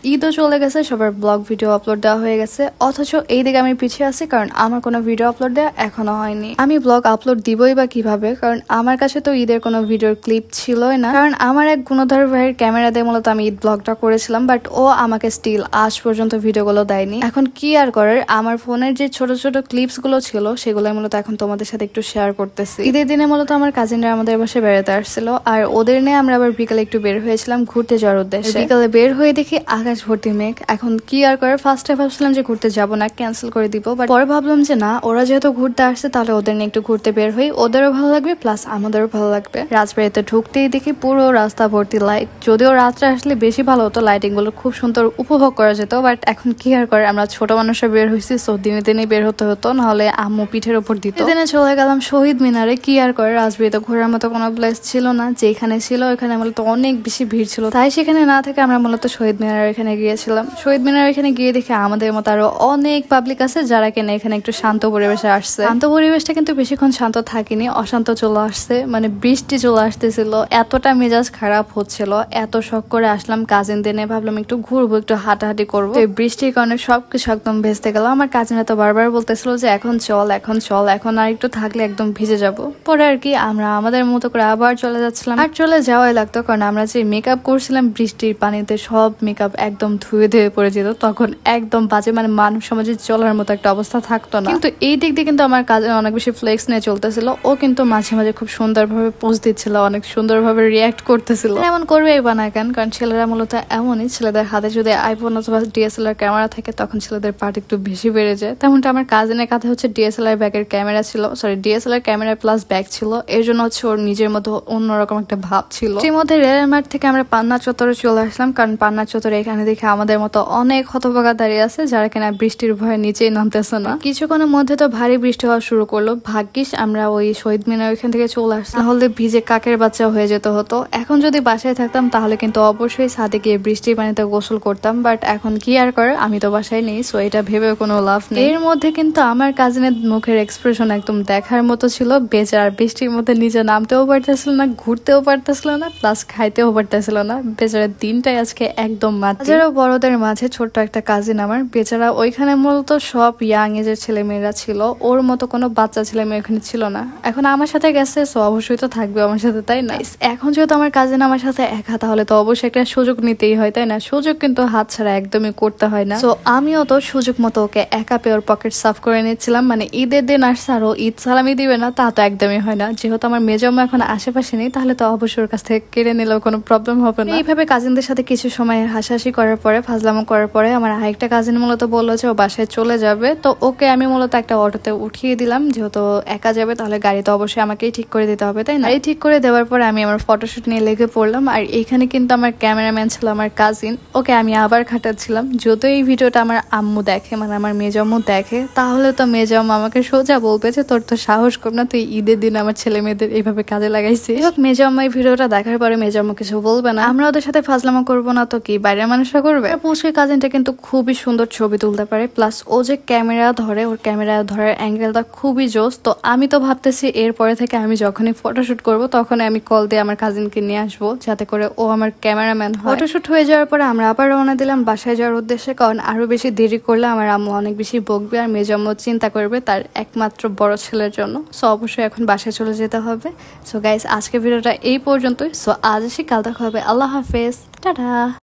ঈদও চলে গেছে, সবার ব্লগ ভিডিও আপলোড দেওয়া হয়ে গেছে, অথচ এই দিকে আমি পিছিয়ে আছি কারণ আমার কোনো ভিডিও আপলোড দেওয়া এখনো হয়নি। আমি ব্লগ আপলোড দিবই বা কিভাবে, কারণ আমার কাছে তো ঈদের কোনো ভিডিওর ক্লিপ ছিলই না। কারণ আমার এক গুণধর ভাইয়ের ক্যামেরা দিয়ে মূলত আমি ঈদ ব্লগটা করেছিলাম, বাট ও আমাকে স্টিল আজ পর্যন্ত ভিডিওগুলো দেয়নি। এখন কি আর করার, আমার ফোনের যে ছোট ছোট ক্লিপস গুলো ছিল সেগুলো মূলত এখন তোমাদের সাথে একটু শেয়ার করতেছি। ঈদের দিনে মূলত আমার কাজিনরা আমাদের বাসায় বেড়াতে আসছিল, আর ওদের নিয়ে আমরা আবার বিকালে একটু বের হয়েছিলাম ঘুরতে যাওয়ার উদ্দেশ্যে। বিকালে বের হয়ে দেখি আকাশ ভর্তি মেঘ। এখন কি আর করে, ফার্স্টে ভাবছিলাম যে ঘুরতে যাবো না, ক্যান্সেল করে দিব, বাট পরে ভাবলাম যে না, ওরা যেহেতু ঘুরতে আসছে তাহলে ওদের নিয়ে একটু ঘুরতে বের হই, ওদেরও ভালো লাগবে প্লাস আমাদেরও ভালো লাগবে। রাজবাড়িতে ঢুকতেই দেখি পুরো রাস্তা ভর্তি লাইট। যদিও রাত্রে আসলে বেশি ভালো হতো, লাইটিং গুলো খুব সুন্দর উপভোগ করা যেত, বাট এখন কি আর করে, আমরা ছোট মানুষরা বের হয়েছি, সো দিনে দিনে বের হতে হতো, নাহলে আম্মু পিঠের উপর দিত। দিনে চলে গেলাম শহীদ মিনারে। কি আর করে, রাজবাড়িতে ঘোরার মতো কোনো প্লেস ছিল না, যেখানে ছিল ওখানে মূলত অনেক বেশি ভিড় ছিল, তাই সেখানে না থেকে আমরা মূলত শহীদ মিনার এখানে গিয়েছিলাম। শহীদ মিনার এখানে গিয়ে দেখে আমাদের মতো আরো অনেক পাবলিক আছে যারা কিনা এখানে একটু শান্ত পরিবেশে আসছে। শান্ত পরিবেশটা কিন্তু বেশিক্ষণ শান্ত থাকেনি, অশান্ত চলে আসছে, মানে বৃষ্টি চলে আসতেছিল, এতটা মেজাজ খারাপ হচ্ছিল। এত শখ করে আসলাম কাজিন দিনে, ভাবলাম একটু ঘুরবো, একটু হাঁটাহাঁটি করবো, বৃষ্টির কারণে সবকিছু একদম ভেস্তে গেল। আমার কাজিনরা তো বারবার বলতেছিল যে এখন চল এখন চল, এখন আর একটু থাকলে একদম ভিজে যাব। পরে আর কি আমরা আমাদের মতো করে আবার চলে যাচ্ছিলাম, আর চলে যাওয়াই লাগতো, কারণ আমরা যে মেকআপ করছিলাম বৃষ্টির পানিতে সব মেকআপ একদম ধুয়ে ধুয়ে পড়ে যেত, তখন একদম বাজে, মানে মানব সমাজে চলার মতো একটা অবস্থা থাকতো না। কিন্তু এই দিক দিয়ে কিন্তু আমার কাজিন অনেক বেশি ফ্লেক্স নিয়ে চলতেছিল, ও কিন্তু মাঝে মাঝে খুব সুন্দরভাবে পোজ দিচ্ছিল, অনেক সুন্দরভাবে রিয়াক্ট করতেছিল। এমন করবেই বা না কেন, কারণ ছেলেরা মূলত এমনই, ছেলেদের হাতে যদি আইফোন অথবা ডিএসএলআর ক্যামেরা থাকে তখন ছেলেদের পার্ট একটু বেশি বেড়ে যায়। তেমনটা আমার কাজিনের কাছে হচ্ছে ডিএসএলআর ব্যাগের ক্যামেরা ছিল, sorry DSLR camera plus bag ছিল, এর জন্য হচ্ছে ওর নিজের মতো অন্যরকম একটা ভাব ছিল। সেই মধ্যে রেলের মাঠ থেকে আমরা পান্না চত্বরে চলে আসলাম, কারণ পান্না চত্বরে এখানে দেখে আমাদের মতো অনেক হতভাগা দাঁড়িয়ে আছে যারা কিনা বৃষ্টির ভয়ে নিচেই নামতেছে না। কিছুক্ষণের মধ্যে তো ভারী বৃষ্টি হওয়া শুরু করলো। ভাগ্যিস আমরা ওই শহীদ মিনার ওইখান থেকে চলে আসলাম, তাহলে ভিজে কাকের বাচ্চা হয়ে যেত হতো। এখন যদি বাসায় থাকতাম তাহলে কিন্তু অবশ্যই ছাদে গিয়ে বৃষ্টির পানিতে গোসল করতাম, বাট এখন কি আর করে, আমি তো বাসায় নেই, সো এটা ভেবে কোনো লাভ নেই। এর মধ্যে কিন্তু আমার কাজিনের মুখের এক্সপ্রেশন একদম দেখার মতো ছিল। বেচারা বৃষ্টির মধ্যে নিচে নামতেও পারতেছিল না, ঘুরতেও পারতেছিল না, প্লাস খাইতেও পারতেছিল না। বেচারার দিনটাই আজকে একদম মাটি। হাজারো বড়দের মাঝে ছোট্ট একটা কাজিন আমার, বেচারা ওইখানে মূলত সব ইয়াং এজের ছেলে মেয়েরা ছিল, ওর মতো কোনো বাচ্চা ছেলে মেয়ে ওখানে ছিল না। এখন আমার সাথে গেছে, সো অবশ্যই তো থাকবে আমার সাথে, তাই না? এখন যেহেতু আমার কাজিন আমার সাথে একা, তাহলে তো অবশ্যই একটা সুযোগ নিতেই হয়, তাই না? সুযোগ কিন্তু হাত ছাড়া একদমই করতে হয় না। সো আমিও তো সুযোগ মতো ওকে একা পেয়ে ওর পকেট সাফ করে নিচ্ছিলাম। মানে ঈদের দিন আসছে আর ও ঈদ সালামি দিবে না, তা তো একদমই হয় না। যেহেতু আমার মেজম্মা এখন আশেপাশে নেই, তাহলে তো অবশ্যই ওর কাছ থেকে কেড়ে নিলেও কোনো প্রবলেম হবে না। এইভাবে কাজিনদের সাথে কিছু সময় হাসাহাসি করার পরে, ফাজলামো করার পরে, আমার আরেকটা কাজিন মূলত বললো যে ও বাসায় চলে যাবে, তো ওকে আমি মূলত একটা অটোতে উঠিয়ে দিলাম। যেহেতু একা যাবে তাহলে গাড়ি তো অবশ্যই আমাকেই ঠিক করে দিতে হবে, তাই না? এই ঠিক করে দেওয়ার পরে আমি আমার ফটোশুট নিয়ে লেগে পড়লাম। আর এইখানে কিন্তু আমার ক্যামেরাম্যান ছিল আমার কাজিন, ওকে আমি আবার খাটাচ্ছিলাম। যত এই ভিডিওটা আমার আম্মু দেখে, মানে আমার মেজম্মু দেখে, তাহলে তো মেজম্মু আমাকে সোজা বলবে যে তোর তো সাহস কম না, তুই ঈদের দিন আমার ছেলে মেয়েদের এইভাবে কাজে লাগাইছিস। মেজম্মু এই ভিডিওটা দেখার পরে মেজম্মু কিছু বলবে না, আমরা ওদের সাথে ফাজলামো করবো না তো কি বাইরের মানুষরা করবে? পুষই কাজিনটা কিন্তু খুবই সুন্দর ছবি তুলতে পারে, প্লাস ও যে ক্যামেরা ধরে, ওর ক্যামেরা ধরার অ্যাঙ্গেলটা খুবই জোস। তো আমি তো ভাবতেছি এরপরে থেকে আমি যখনই ফটোশুট করবো তখনই আমি কল দিয়ে আমার কাজিনকে নিয়ে আসবো, যাতে করে ও আমার ক্যামেরাম্যান হয়। ফটোশুট হয়ে যাওয়ার পরে আমরা আবার রওনা দিলাম বাসায় যাওয়ার উদ্দেশ্যে, কারণ আরো বেশি দেরি করলে আমার আম্মু অনেক বেশি বকবে আর মেজম্মু চিন্তা করবে তার একমাত্র বড় ছেলের জন্য। সো অবশ্যই এখন বাসায় চলে যেতে হবে। সো গাইস, আজকে ভিডিওটা এই পর্যন্তই। সো আজ আসি, কাল দেখা হবে। আল্লাহ হাফেজ, টাটা।